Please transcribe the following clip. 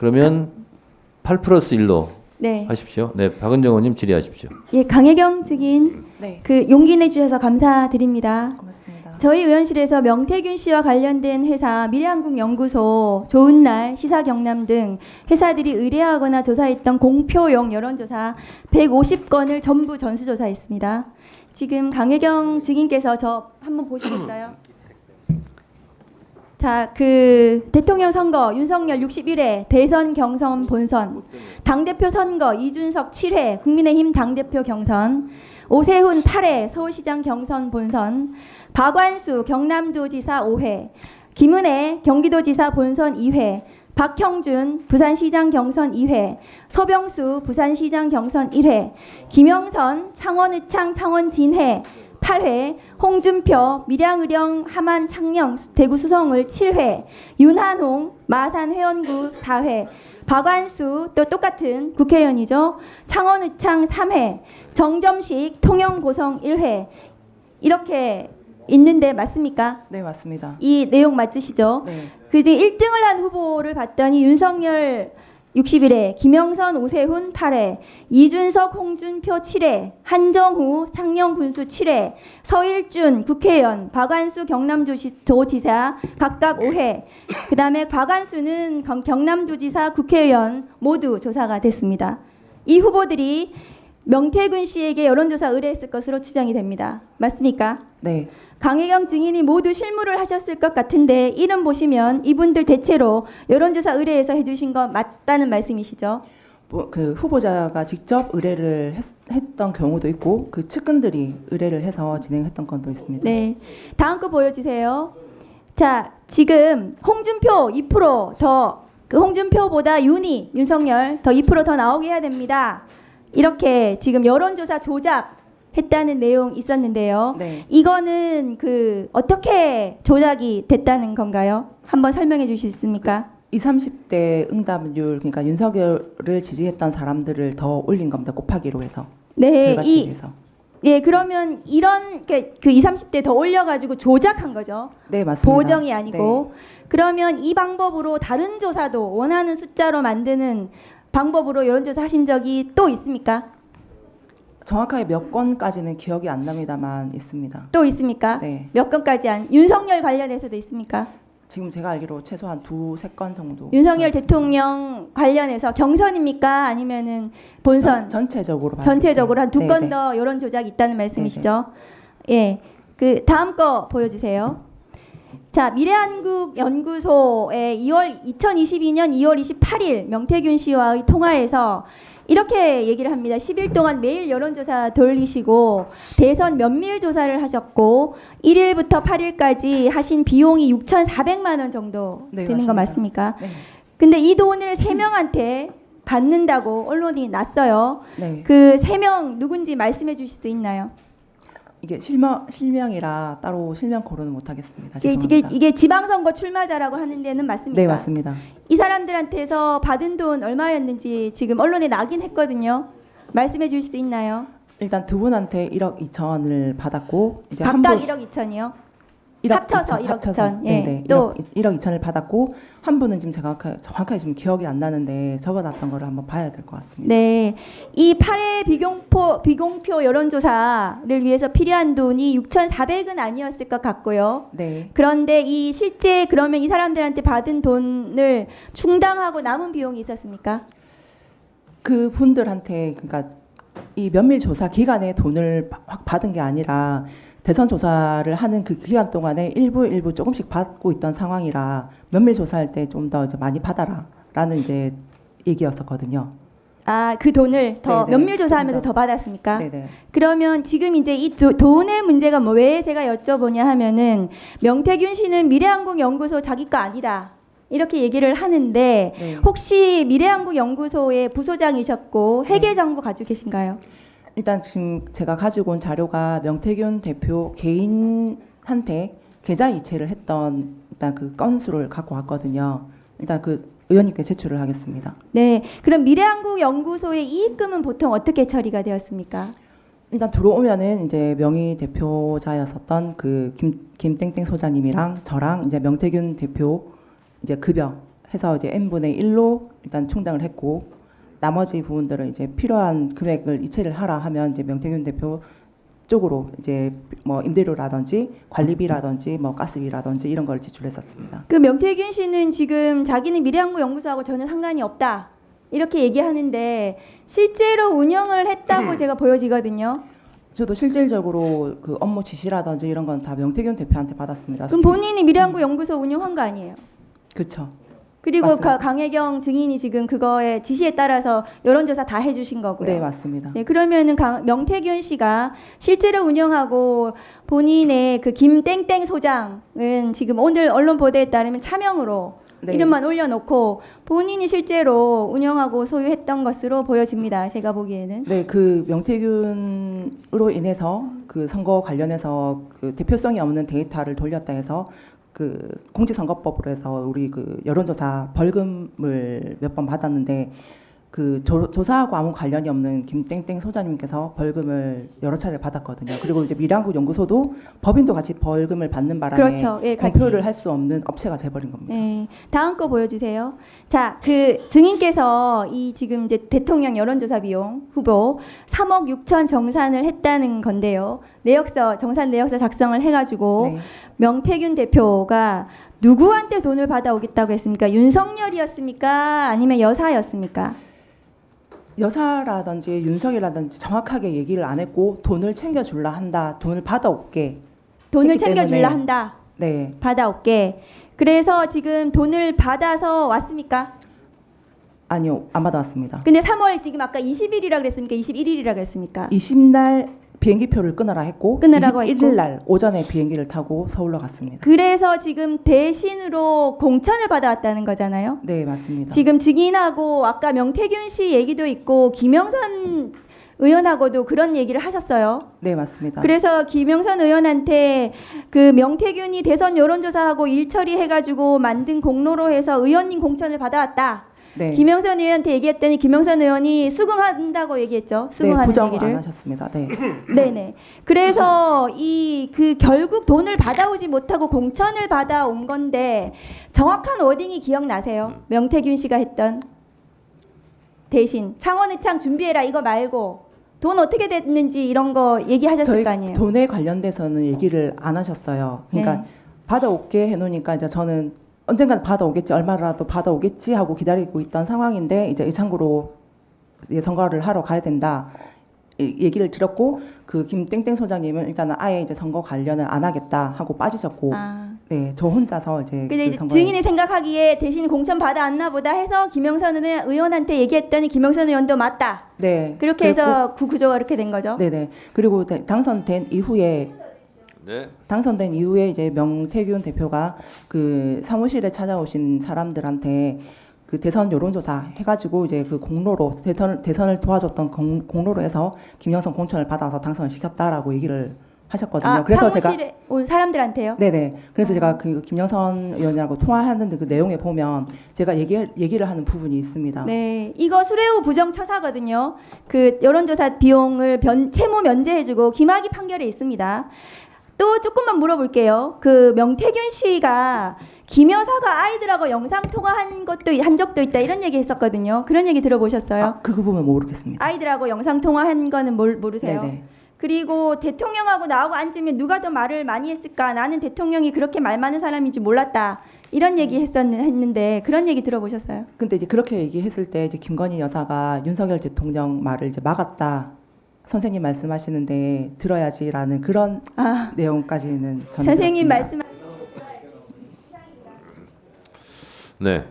그러면 8 플러스 1로 네. 하십시오. 네, 박은정 의원님 질의하십시오. 예, 강혜경 증인 네, 그 용기 내주셔서 감사드립니다. 고맙습니다. 저희 의원실에서 명태균 씨와 관련된 회사 미래한국연구소, 좋은날, 시사경남 등 회사들이 의뢰하거나 조사했던 공표용 여론조사 150건을 전부 전수조사했습니다. 지금 강혜경 증인께서 저 한번 보시겠어요? 자, 그 대통령 선거 윤석열 61회, 대선 경선 본선, 당대표 선거 이준석 7회, 국민의힘 당대표 경선, 오세훈 8회, 서울시장 경선 본선, 박완수 경남도지사 5회, 김은혜 경기도지사 본선 2회, 박형준 부산시장 경선 2회, 서병수 부산시장 경선 1회, 김영선 창원의창 창원진해 8회, 홍준표 밀양의령 함안 창녕 대구 수성을 7회, 윤한홍 마산 회원구 4회, 박완수 또 똑같은 국회의원이죠. 창원의창 3회, 정점식 통영고성 1회 이렇게 있는데 맞습니까? 네, 맞습니다. 이 내용 맞으시죠? 네, 그 이제 1등을 한 후보를 봤더니 윤석열 61회, 김영선, 오세훈 8회, 이준석, 홍준표 7회, 한정후, 창녕군수 7회, 서일준 국회의원, 박완수 경남도지사 각각 5회, 그 다음에 박완수는 경남도지사 국회의원 모두 조사가 됐습니다. 이 후보들이 명태균 씨에게 여론조사 의뢰했을 것으로 추정이 됩니다. 맞습니까? 네, 강혜경 증인이 모두 실무를 하셨을 것 같은데 이름 보시면 이분들 대체로 여론조사 의뢰해서 해주신 거 맞다는 말씀이시죠? 그 후보자가 직접 의뢰를 했던 경우도 있고 그 측근들이 의뢰를 해서 진행했던 건도 있습니다. 네. 다음 거 보여주세요. 자, 지금 홍준표 2%더 그 홍준표보다 윤석열 더 2%더 나오게 해야 됩니다. 이렇게 지금 여론조사 조작했다는 내용 있었는데요. 네, 이거는 그 어떻게 조작이 됐다는 건가요? 한번 설명해 주실 수 있습니까? 20, 30대 응답률 그러니까 윤석열을 지지했던 사람들을 더 올린 겁니다. 곱하기로 해서 네, 결과치에서. 예, 그러면 이런 그 20, 30대 더 올려가지고 조작한 거죠. 네, 맞습니다. 보정이 아니고. 그러면 이 방법으로 다른 조사도 원하는 숫자로 만드는 방법으로 여론조사 하신 적이 또 있습니까? 정확하게 몇 건까지는 기억이 안 납니다만 있습니다. 또 있습니까? 네, 몇 건까지 윤석열 관련해서도 있습니까? 지금 제가 알기로 최소한 2, 3건 정도. 윤석열 있습니다. 대통령 관련해서 경선입니까? 아니면은 본선? 전체적으로 봤을 전체적으로 때. 한 두 네, 건 네. 더 여론 조작이 있다는 말씀이시죠? 예. 그 다음 거 보여주세요. 자, 미래한국 연구소의 2022년 2월 28일 명태균 씨와의 통화에서 이렇게 얘기를 합니다. 10일 동안 매일 여론조사 돌리시고 대선 면밀 조사를 하셨고 1일부터 8일까지 하신 비용이 6,400만 원 정도 네, 되는 거 맞습니다. 맞습니까? 네, 근데 이 돈을 3명한테 받는다고 언론이 났어요. 네. 그 3명 누군지 말씀해 주실 수 있나요? 이게 실명이라 따로 실명 거론은 못 하겠습니다. 이게, 죄송합니다. 이게 지방선거 출마자라고 하는 데는 맞습니까? 네, 맞습니다. 이 사람들한테서 받은 돈 얼마였는지 지금 언론에 나긴 했거든요. 말씀해 주실 수 있나요? 일단 두 분한테 1억 2천을 받았고 이제 각각 한 분 1억 2천이요? 1억 합쳐서 1억 2천. 예. 네, 또 1억 2천을 받았고 한 분은 지금 제가 정확하게 지금 기억이 안 나는데 적어놨던 거를 한번 봐야 될 것 같습니다. 네. 이 8회 비공표 여론조사를 위해서 필요한 돈이 6,400은 아니었을 것 같고요. 네, 그런데 이 실제 그러면 이 사람들한테 받은 돈을 충당하고 남은 비용이 있었습니까? 그 분들한테 그러니까 이 면밀 조사 기간에 돈을 확 받은 게 아니라 대선 조사를 하는 그 기간 동안에 일부 조금씩 받고 있던 상황이라 면밀 조사할 때 좀 더 이제 많이 받아라라는 이제 얘기였었거든요. 아, 그 돈을 더 네네. 면밀 조사하면서 좀 더. 더 받았습니까? 네네. 그러면 지금 이제 이 돈의 문제가 뭐 왜 제가 여쭤보냐 하면은 명태균 씨는 미래한국연구소 자기 거 아니다. 이렇게 얘기를 하는데 네. 혹시 미래한국연구소의 부소장이셨고 회계 정보 가지고 계신가요? 일단 지금 제가 가지고 온 자료가 명태균 대표 개인한테 계좌 이체를 했던 일단 그 건수를 갖고 왔거든요. 일단 그 의원님께 제출을 하겠습니다. 네. 그럼 미래한국연구소의 이익금은 보통 어떻게 처리가 되었습니까? 일단 들어오면은 이제 명의 대표자였었던 그 김땡땡 소장님이랑 저랑 이제 명태균 대표 이제 급여 해서 이제 n분의 1로 일단 충당을 했고 나머지 부분들은 이제 필요한 금액을 이체를 하라 하면 이제 명태균 대표 쪽으로 이제 뭐 임대료라든지 관리비라든지 뭐 가스비라든지 이런 걸 지출했었습니다. 그 명태균 씨는 지금 자기는 미래항구 연구소하고 전혀 상관이 없다 이렇게 얘기하는데 실제로 운영을 했다고 제가 보여지거든요. 저도 실질적으로 그 업무 지시라든지 이런 건 다 명태균 대표한테 받았습니다. 그럼 본인이 미래항구 연구소 운영한 거 아니에요? 그렇죠. 그리고 맞습니다. 강혜경 증인이 지금 그거에 지시에 따라서 여론조사 다 해주신 거고요. 네, 맞습니다. 네, 그러면은 명태균 씨가 실제로 운영하고 본인의 그 김땡땡 소장은 지금 오늘 언론 보도에 따르면 차명으로 네. 이름만 올려놓고 본인이 실제로 운영하고 소유했던 것으로 보여집니다. 제가 보기에는. 네, 그 명태균으로 인해서 그 선거 관련해서 그 대표성이 없는 데이터를 돌렸다 해서 그 공직선거법으로 해서 우리 그 여론조사 벌금을 몇 번 받았는데 그 조사하고 아무 관련이 없는 김땡땡 소장님께서 벌금을 여러 차례 받았거든요. 그리고 이제 미래항구 연구소도 법인도 같이 벌금을 받는 바람에 그렇죠. 예, 같이. 공표를 할 수 없는 업체가 돼버린 겁니다. 네, 다음 거 보여주세요. 자, 그 증인께서 이 지금 이제 대통령 여론조사 비용 후보 3억 6천 정산을 했다는 건데요. 내역서 정산 내역서 작성을 해가지고 네. 명태균 대표가 누구한테 돈을 받아오겠다고 했습니까? 윤석열이었습니까? 아니면 여사였습니까? 여사라든지 윤석이라든지 정확하게 얘기를 안 했고 돈을 챙겨줄라 한다. 돈을 받아올게. 돈을 했기 챙겨줄라 때문에. 한다. 네. 받아올게. 그래서 지금 돈을 받아서 왔습니까? 아니요. 안 받아왔습니다. 근데 3월 지금 아까 20일이라 그랬습니까? 21일이라 그랬습니까? 20날 비행기표를 끊으라 했고 끊으라고 21일 날 오전에 비행기를 타고 서울로 갔습니다. 그래서 지금 대신으로 공천을 받아왔다는 거잖아요. 네, 맞습니다. 지금 증인하고 아까 명태균 씨 얘기도 있고 김영선 의원하고도 그런 얘기를 하셨어요. 네, 맞습니다. 그래서 김영선 의원한테 그 명태균이 대선 여론조사하고 일 처리해가지고 만든 공로로 해서 의원님 공천을 받아왔다. 네. 김영선 의원한테 얘기했더니 김영선 의원이 수긍한다고 얘기했죠. 네, 수긍하는 부정 안 얘기를. 하셨습니다. 네. 네네. 그래서 이 그 결국 돈을 받아오지 못하고 공천을 받아온 건데 정확한 워딩이 기억나세요? 명태균 씨가 했던 대신 창원의창 준비해라 이거 말고 돈 어떻게 됐는지 이런 거 얘기하셨을 저희 거 아니에요? 돈에 관련돼서는 얘기를 안 하셨어요. 그러니까 네. 받아올게 해놓으니까 이제 저는 언젠간 받아오겠지, 얼마라도 받아오겠지 하고 기다리고 있던 상황인데 이제 의창구로 선거를 하러 가야 된다. 얘기를 들었고 그 김땡땡 소장님은 일단은 아예 이제 선거 관련을 안 하겠다 하고 빠지셨고, 아. 네, 저 혼자서 이제 근데 그 이제 선거에 증인이 생각하기에 대신 공천 받아왔나 보다 해서 김영선 의원한테 얘기했더니 김영선 의원도 맞다. 네, 그렇게 해서 그 구조가 이렇게 된 거죠. 네네. 그리고 당선된 이후에 네. 이제 명태균 대표가 그 사무실에 찾아오신 사람들한테 그 대선 여론조사 해가지고 이제 그 공로로 대선을 도와줬던 공로로 해서 김영선 공천을 받아서 당선을 시켰다라고 얘기를 하셨거든요. 아, 그래서 사무실에 온 사람들한테요? 네네. 그래서 제가 그 김영선 의원이라고 통화하는 그 내용에 보면 제가 얘기를 하는 부분이 있습니다. 네, 이거 수뢰후 부정처사거든요. 그 여론조사 비용을 채무 면제해주고 김학의 판결에 있습니다. 또 조금만 물어볼게요. 그 명태균 씨가 김 여사가 아이들하고 영상 통화한 적도 있다 이런 얘기 했었거든요. 그런 얘기 들어보셨어요? 아, 그 부분 모르겠습니다. 아이들하고 영상 통화한 거는 모르세요? 네네. 그리고 대통령하고 나하고 앉으면 누가 더 말을 많이 했을까? 나는 대통령이 그렇게 말 많은 사람인지 몰랐다. 이런 얘기 했는데 그런 얘기 들어보셨어요? 근데 이제 그렇게 얘기했을 때 이제 김건희 여사가 윤석열 대통령 말을 이제 막았다. 선생님 말씀하시는데 들어야지라는 그런 아, 내용까지는 저는 선생님 들었습니다. 말씀. 네.